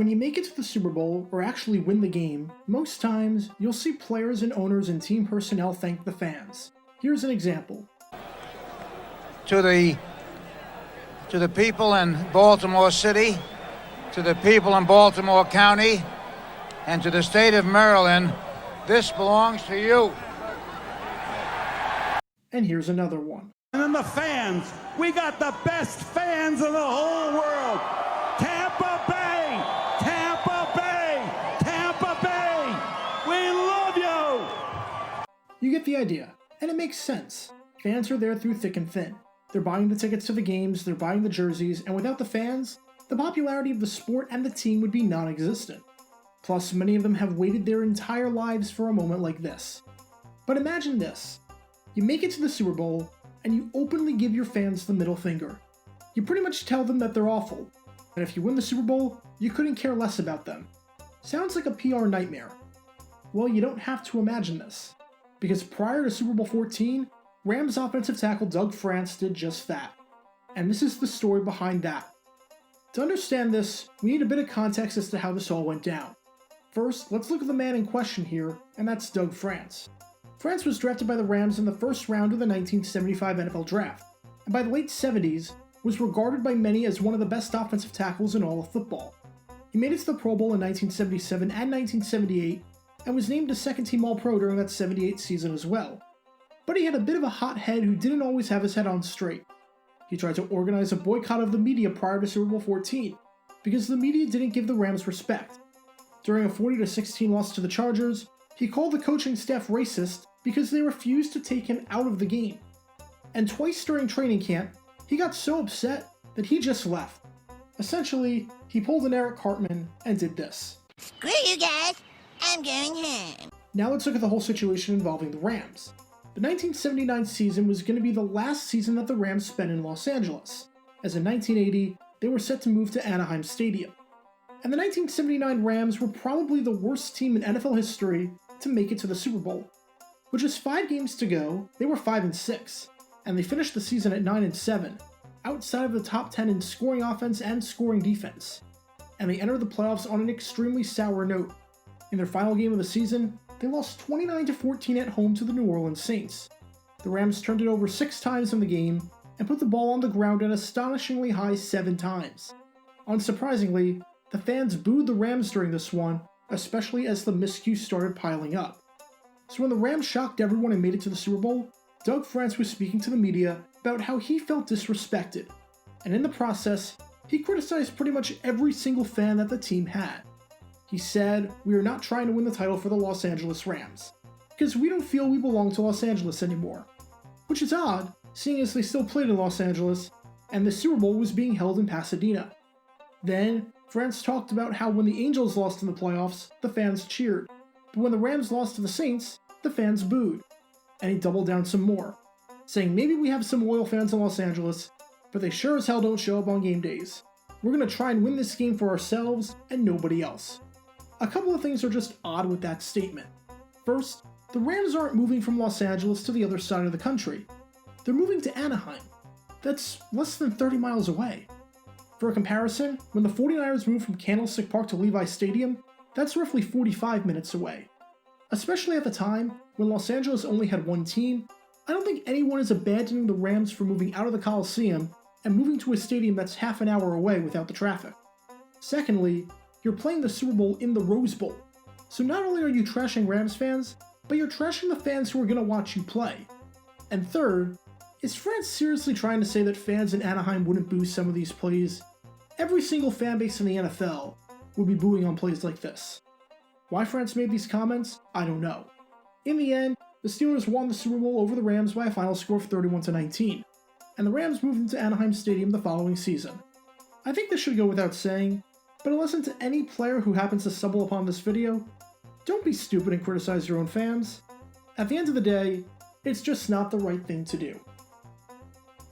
When you make it to the Super Bowl, or actually win the game, most times you'll see players and owners and team personnel thank the fans. Here's an example. To the people in Baltimore City, to the people in Baltimore County, and to the state of Maryland, this belongs to you. And here's another one. And then the fans, we got the best fans in the whole world. Tampa Bay, Tampa Bay, Tampa Bay, we love you. You get the idea, and it makes sense. Fans are there through thick and thin. They're buying the tickets to the games, they're buying the jerseys, and without the fans, the popularity of the sport and the team would be non-existent. Plus, many of them have waited their entire lives for a moment like this. But imagine this. You make it to the Super Bowl, and you openly give your fans the middle finger. You pretty much tell them that they're awful, and if you win the Super Bowl, you couldn't care less about them. Sounds like a PR nightmare. Well, you don't have to imagine this, because prior to Super Bowl XIV, Rams offensive tackle Doug France did just that. And this is the story behind that. To understand this, we need a bit of context as to how this all went down. First, let's look at the man in question here, and that's Doug France. France was drafted by the Rams in the first round of the 1975 NFL Draft, and by the late 70s, was regarded by many as one of the best offensive tackles in all of football. He made it to the Pro Bowl in 1977 and 1978, and was named a second-team All-Pro during that 78 season as well. But he had a bit of a hot head who didn't always have his head on straight. He tried to organize a boycott of the media prior to Super Bowl XIV, because the media didn't give the Rams respect. During a 40-16 loss to the Chargers, he called the coaching staff racist because they refused to take him out of the game. And twice during training camp, he got so upset that he just left. Essentially, he pulled an Eric Cartman and did this. Screw you guys, I'm going home. Now let's look at the whole situation involving the Rams. The 1979 season was going to be the last season that the Rams spent in Los Angeles, as in 1980, they were set to move to Anaheim Stadium. And the 1979 Rams were probably the worst team in NFL history to make it to the Super Bowl. With just 5 games to go, they were 5-6, and they finished the season at 9-7, outside of the top 10 in scoring offense and scoring defense. And they entered the playoffs on an extremely sour note. In their final game of the season, they lost 29-14 at home to the New Orleans Saints. The Rams turned it over 6 times in the game, and put the ball on the ground an astonishingly high 7 times. Unsurprisingly, the fans booed the Rams during this one, especially as the miscues started piling up. So when the Rams shocked everyone and made it to the Super Bowl, Doug France was speaking to the media about how he felt disrespected, and in the process, he criticized pretty much every single fan that the team had. He said, "We are not trying to win the title for the Los Angeles Rams, because we don't feel we belong to Los Angeles anymore." Which is odd, seeing as they still played in Los Angeles, and the Super Bowl was being held in Pasadena. Then, France talked about how when the Angels lost in the playoffs, the fans cheered, but when the Rams lost to the Saints, the fans booed. And he doubled down some more, saying maybe we have some loyal fans in Los Angeles, but they sure as hell don't show up on game days. We're going to try and win this game for ourselves and nobody else. A couple of things are just odd with that statement. First, the Rams aren't moving from Los Angeles to the other side of the country. They're moving to Anaheim. That's less than 30 miles away. For a comparison, when the 49ers moved from Candlestick Park to Levi Stadium, that's roughly 45 minutes away. Especially at the time, when Los Angeles only had one team, I don't think anyone is abandoning the Rams for moving out of the Coliseum and moving to a stadium that's half an hour away without the traffic. Secondly, you're playing the Super Bowl in the Rose Bowl, so not only are you trashing Rams fans, but you're trashing the fans who are going to watch you play. And third, is France seriously trying to say that fans in Anaheim wouldn't boo some of these plays? Every single fan base in the NFL would be booing on plays like this. Why France made these comments, I don't know. In the end, the Steelers won the Super Bowl over the Rams by a final score of 31-19, and the Rams moved into Anaheim Stadium the following season. I think this should go without saying, but a lesson to any player who happens to stumble upon this video, don't be stupid and criticize your own fans. At the end of the day, it's just not the right thing to do.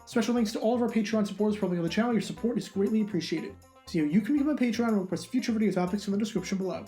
Special thanks to all of our Patreon supporters for helping on the channel. Your support is greatly appreciated. See how you can become a Patreon and request future video topics in the description below.